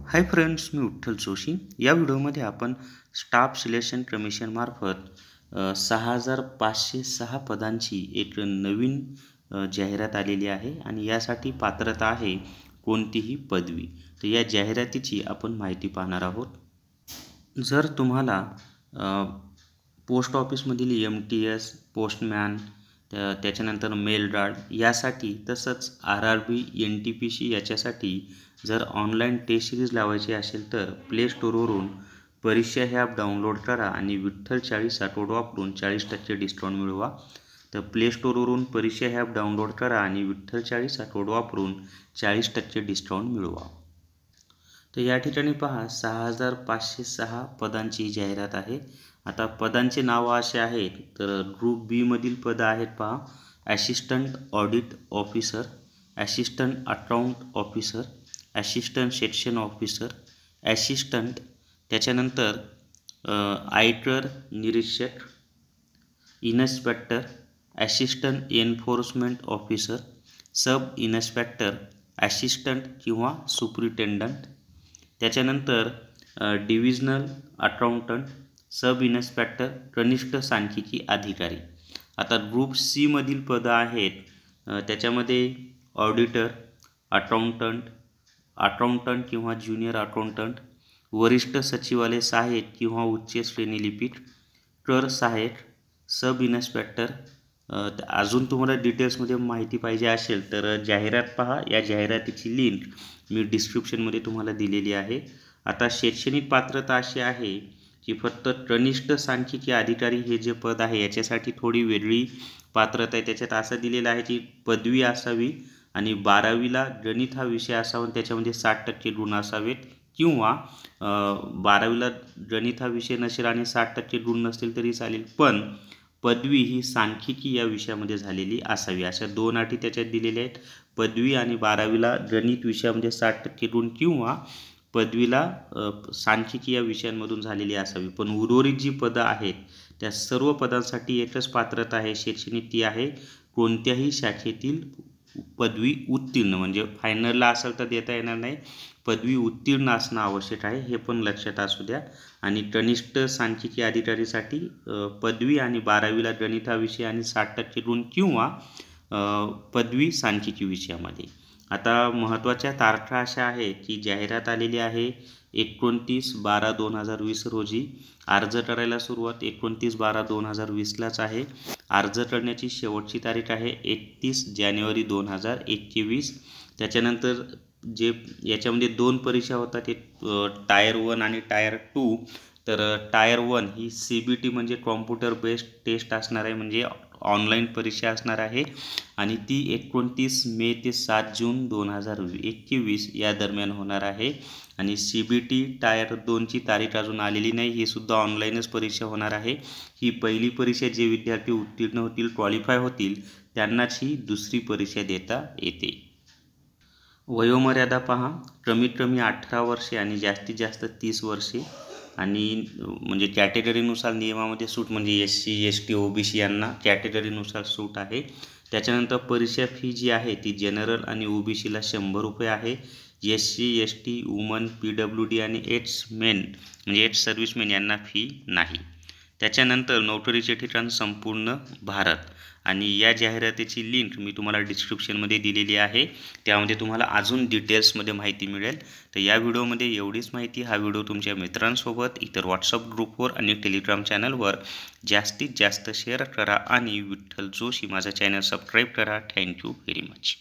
Hi friends, मी विठ्ठल जोशी. या व्हिडिओमध्ये आपण स्टाफ सिलेक्शन कमिशनमार्फत 6,506 पदांची एक नवीन जाहिरात आलेली आहे आणि यासाठी पात्रता आहे कोणतीही पदवी. तर या जाहिरातीची आपण माहिती पाहणार आहोत. जर तुम्हाला पोस्ट ऑफिसमधील MTS, पोस्टमॅन, त्याच्यानंतर मेल गार्ड यासाठी तसंच RRB, NTPC याच्यासाठी जर ऑनलाईन टेस्ट सिरीज लावायची असेल तर प्ले स्टोअरवरून परीक्षा हे ॲप डाउनलोड करा आणि विठ्ठल 40 कोड वापरून 40% डिस्काउंट मिळवा. तर प्ले स्टोअरवरून परीक्षा हे ॲप डाउनलोड करा आणि विठ्ठल 40 कोड वापरून 40% डिस्काउंट मिळवा. तर या ठिकाणी पहा 6,506 पदांची जाहिरात आहे. आता पदांचे नावं असे आहेत. तर ग्रुप बी मधील पदं आहेत पहा, assistant audit officer, assistant account officer, assistant section officer, assistant, त्याच्यानंतर आयकर निरीक्षक, inspector, assistant enforcement officer, sub inspector, assistant किंवा सुपरिटेंडंट, त्याच्यानंतर डिव्हिजनल अकाउंटंट, सब इन्स्पेक्टर, कनिष्ठ सांख्यिकी अधिकारी. आता ग्रुप सी मधील पदं आहेत. त्याच्यामध्ये ऑडिटर, अकाउंटंट किंवा ज्युनियर अकाउंटंट, वरिष्ठ सचिवालय सहाय्यक किंवा उच्च श्रेणी लिपिक, कर सहाय्यक, सब इन्स्पेक्टर. अजून तुम्हाला डिटेल्समध्ये माहिती पाहिजे असेल तर जाहिरात पहा. या जाहिरातीची लिंक मी डिस्क्रिप्शनमध्ये तुम्हाला दिलेली आहे. आता शैक्षणिक पात्रता अशी आहे की फक्त कनिष्ठ सांख्यिकी अधिकारी हे जे पद आहे याच्यासाठी थोडी वेगळी पात्रता आहे. त्याच्यात असं दिलेलं आहे की पदवी असावी आणि 12वीला गणित हा विषय असावा आणि त्याच्यामध्ये 60% गुण असावेत, किंवा 12वीला गणित हा विषय नसेल आणि 60% गुण नसतील तरी चालेल, पण पदवी ही सांख्यिकी या विषयामध्ये झालेली असावी. अशा दोन अटी त्याच्यात दिलेल्या आहेत. पदवी आणि 12वीला गणित विषयामध्ये 60% गुण किंवा पदवीला सांख्यिकी या विषयांमधून झालेली असावी. पण उर्वरित जी पदं आहेत त्या सर्व पदांसाठी एकच पात्रता आहे शैक्षणिक, ती आहे कोणत्याही शाखेतील पदवी उत्तीर्ण. म्हणजे फायनलला असेल तर देता येणार नाही, पदवी उत्तीर्ण असणं आवश्यक आहे, हे पण लक्षात असू द्या. आणि कनिष्ठ सांख्यिकी अधिकारीसाठी पदवी आणि 12वीला गणित हा विषय आणि 60% गुण किंवा पदवी सांख्यिकी विषयामध्ये. आता महत्त्वाच्या तारखा अशा आहेत की जाहिरात आलेली आहे 29/12/2020 रोजी. अर्ज करायला सुरुवात 29/12/2020लाच आहे. अर्ज करण्याची शेवटची तारीख आहे 31 जानेवारी 2021. त्याच्यानंतर जे याच्यामध्ये 2 परीक्षा होतात, ते टायर 1 आणि टायर 2. तर टायर 1 ही CBT म्हणजे कॉम्प्युटर बेस्ड टेस्ट असणार आहे, म्हणजे ऑनलाईन परीक्षा असणार आहे आणि ती 29 मे ते 7 जून 2021 या दरम्यान होणार आहे. आणि CBT टायर 2ची तारीख अजून आलेली नाही, ही सुद्धा ऑनलाईनच परीक्षा होणार आहे. ही पहिली परीक्षा जे विद्यार्थी उत्तीर्ण होतील, क्वालिफाय होतील, त्यांनाच ही दुसरी परीक्षा देता येते. वयोमर्यादा पहा, कमीत कमी 18 वर्षे आणि जास्तीत जास्त 30 वर्षे. आणि म्हणजे कॅटेगरीनुसार नियमामध्ये सूट, म्हणजे SC, ST, OBC यांना कॅटेगरीनुसार सूट आहे. त्याच्यानंतर परीक्षा फी जी आहे ती जनरल आणि OBCला 100 रुपये आहे. SC, ST, वुमन, PWD आणि एड्स मेन म्हणजे एड्स सर्व्हिसमेन यांना फी नाही. त्याच्यानंतर नोकरीचे ठिकाण संपूर्ण भारत. आणि या जाहिरातीची लिंक मी तुम्हाला डिस्क्रिप्शनमध्ये दिलेली आहे, त्यामध्ये तुम्हाला अजून डिटेल्समध्ये माहिती मिळेल. तर या व्हिडिओमध्ये एवढीच माहिती. हा व्हिडिओ तुमच्या मित्रांसोबत इतर व्हॉट्सअप ग्रुपवर आणि टेलिग्राम चॅनलवर जास्तीत जास्त शेअर करा आणि विठ्ठल जोशी माझा चॅनल सबस्क्राईब करा. Thank you very much.